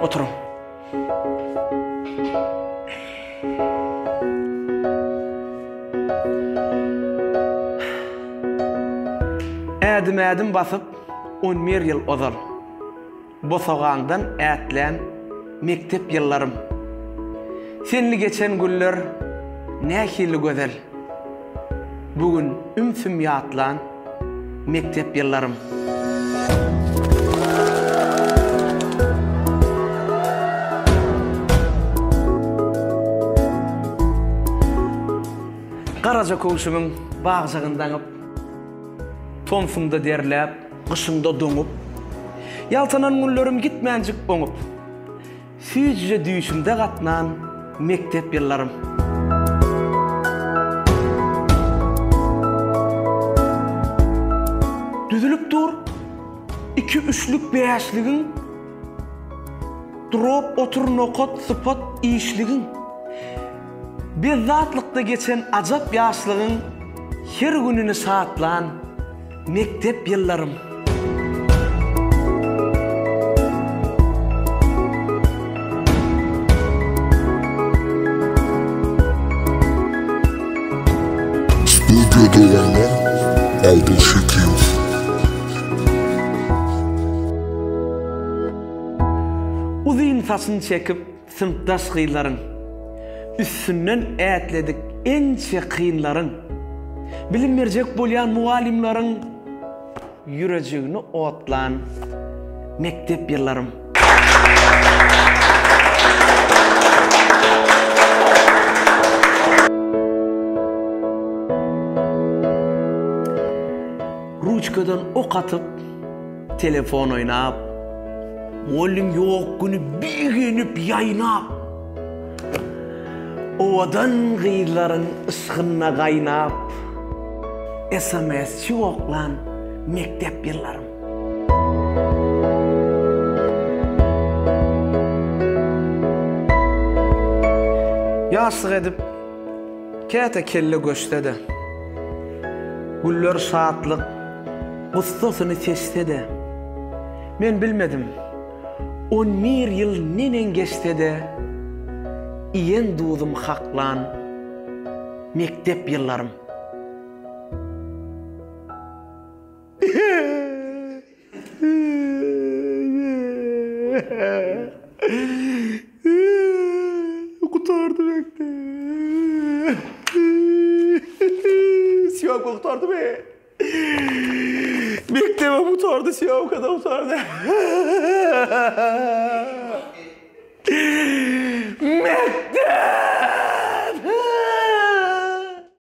Oturun. Ädim basıp 11 yıl ozar. Bosogağından ätlen mektep yıllarım. Senli geçen güller nähili gözel. Bugün ümsüm ýatlan mektep yıllarım. Karaca koğuşumun bağjagyndan tonsunda derläp, kışında doňup, ýaltanan günlerim gitmänjik oňup, süýje düýşümde gatnan mektep ýyllarym. Düzülüp dur, 2-3lük beýäşligiň, durup otur nokat sıpat iýişligiň, bir zatlykda geçen ajap ýaşlygyň her gününi saatlan mektep yıllarım. Stüdyoda olanlar Aldın Şekiyev. Uzun saçını çekip sınıftaş kıyıların, üstünden ätledik ençe kıyınların, bilim berjek bolýan mugallimlaryň ýürejegini otlan mektep ýyllarym. Ruçkadan ok atıp, telefon oynap, muallim ýok güni bigenip ýaýnap, owadan gyýlaryň ysgyna gaýnap, SMS çuwaklan mektep ýyllarym. Ýaşlyk edip käte kelle göçde de, güller şatlyk gustosyny seçse de, men bilmedim 11 ýyl nenen geçse de, iýen duzum haklan mektep ýyllarym. Kurtardı bekle. Siyah kurtardı be. Bekleme kurtardı, siyah o kadar kurtardı.